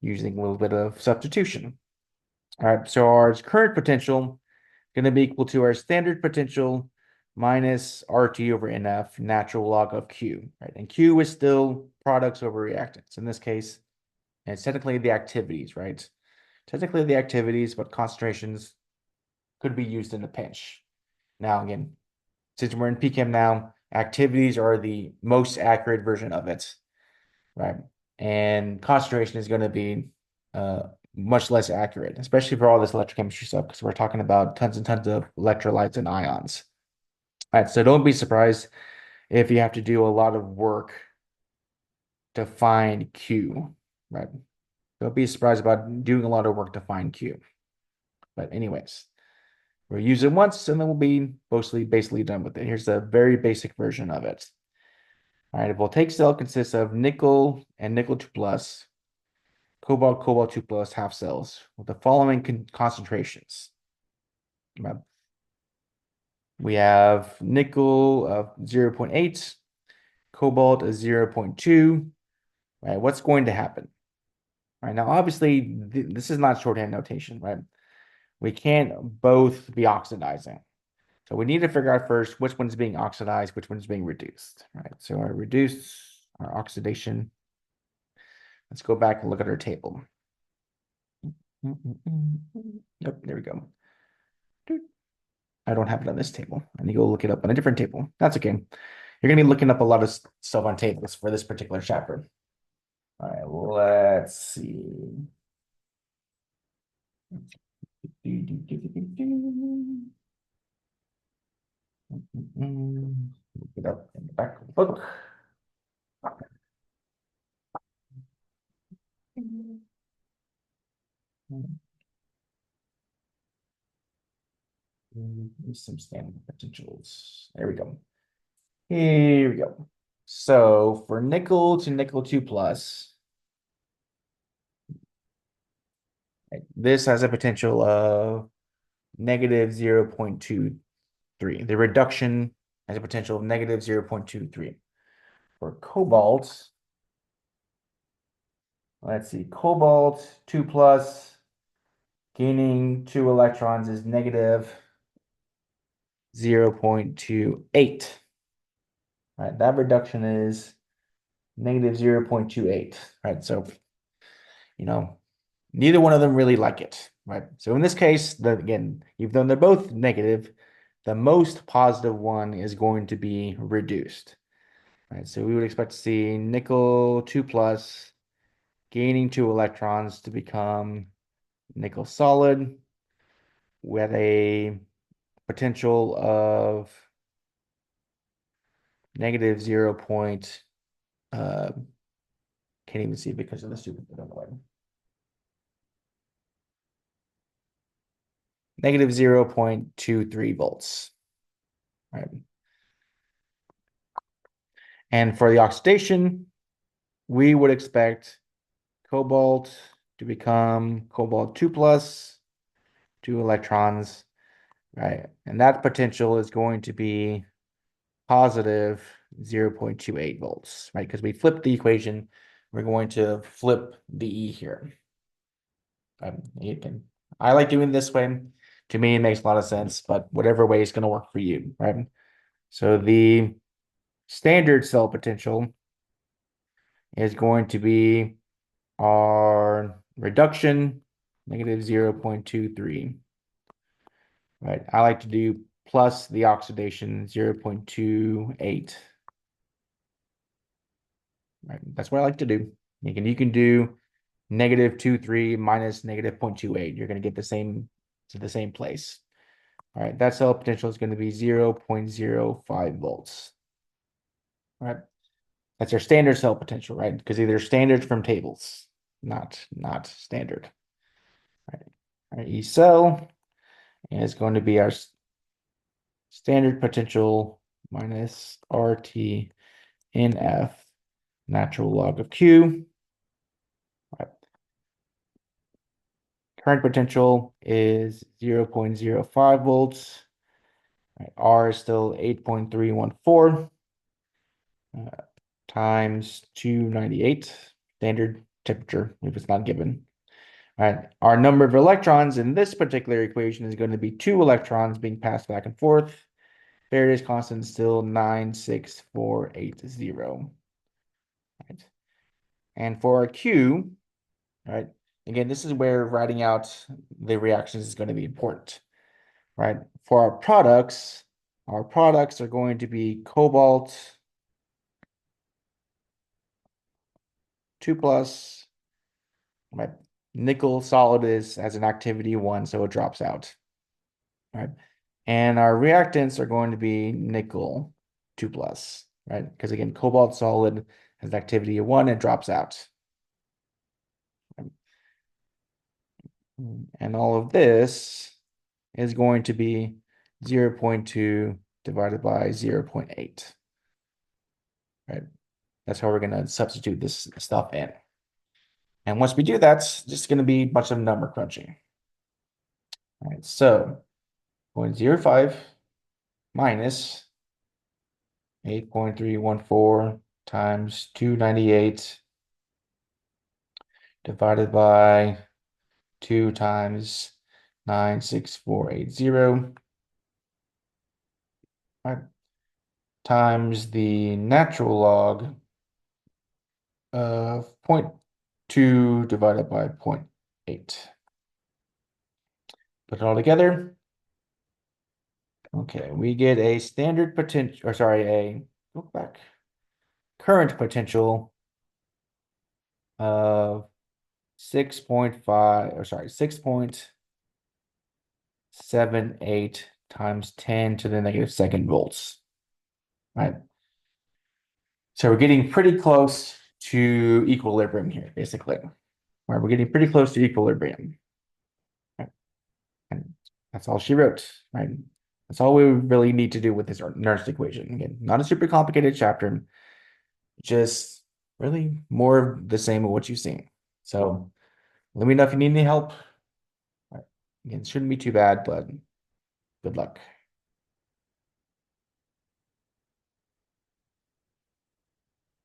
using a little bit of substitution. All right, so our current potential is going to be equal to our standard potential minus RT over NF, natural log of Q, right? And Q is still products over reactants. In this case, it's technically the activities, right? Technically the activities, but concentrations could be used in a pinch. Now, again, since we're in PChem now, activities are the most accurate version of it, right? And concentration is going to be uh, much less accurate, especially for all this electrochemistry stuff, because we're talking about tons and tons of electrolytes and ions. All right, so don't be surprised if you have to do a lot of work to find Q, right? Don't be surprised about doing a lot of work to find Q. But anyways, we'll use it once and then we'll be basically done with it. Here's the very basic version of it. All right, a voltaic cell consists of nickel and nickel 2 plus, cobalt 2 plus half cells with the following concentrations. We have nickel of 0.8, cobalt of 0.2. Right, what's going to happen? All right, now obviously this is not shorthand notation, right? We can't both be oxidizing. So we need to figure out first which one's being oxidized, which one's being reduced, right? So our oxidation, let's go back and look at our table. Yep, there we go. I don't have it on this table. I need to go look it up on a different table. That's okay. You're going to be looking up a lot of stuff on tables for this particular chapter. All right, let's see. Look it up in the back of the book. Some standard potentials. There we go. Here we go. So for nickel to nickel 2 plus, this has a potential of negative 0.23. The reduction has a potential of negative 0.23. For cobalt, let's see, cobalt 2 plus gaining 2 electrons is negative 0.28. Right, that reduction is negative 0.28. Right, so neither one of them really like it, right? So in this case, again, even though they're both negative, the most positive one is going to be reduced, right? So we would expect to see nickel 2 plus gaining 2 electrons to become nickel solid with a potential of negative 0. Can't even see because of the stupid thing on the way. Negative 0.23 volts. Right. And for the oxidation, we would expect cobalt to become cobalt 2 plus, 2 electrons, right? And that potential is going to be positive 0.28 volts, right? Because we flipped the equation. We're going to flip the E here. You can, I like doing it this way. To me, it makes a lot of sense, but whatever way is going to work for you, right? So the standard cell potential is going to be our reduction, negative 0.23, right? I like to do plus the oxidation, 0.28. Right? That's what I like to do. You can do negative 23 minus negative 0.28. You're going to get the same to the same place. All right, that cell potential is going to be 0.05 volts. All right, that's our standard cell potential, right? Because these are standard from tables, not standard. All right, our E cell is going to be our standard potential minus RT NF natural log of Q. All right. Current potential is 0.05 volts. Right, R is still 8.314 times 298, standard temperature if it's not given. All right, our number of electrons in this particular equation is going to be 2 electrons being passed back and forth. Faraday's constant is still 96480. Right? And for our Q, right, again, this is where writing out the reactions is going to be important. Right? For our products are going to be cobalt 2 plus, right? Nickel solid is as an activity 1, so it drops out. Right? And our reactants are going to be nickel 2 plus, right? Because again, cobalt solid has an activity of 1, it drops out. And all of this is going to be 0.2 divided by 0.8. Right? That's how we're going to substitute this stuff in. And once we do that, it's just going to be a bunch of number crunching. All right, so 0.05 minus 8.314 times 298 divided by 2 times 96480, right, times the natural log of 0.2 divided by 0.8. Put it all together. Okay, we get a standard potential, or sorry, look back, current potential of 6.5, or sorry, 6.78 times 10 to the negative second volts, right? So we're getting pretty close to equilibrium here, basically. Right, we're getting pretty close to equilibrium. Right? And that's all she wrote, right? That's all we really need to do with this Nernst equation. Again, not a super complicated chapter, just really more of the same of what you've seen. So let me know if you need any help. Right. Again, it shouldn't be too bad, but good luck.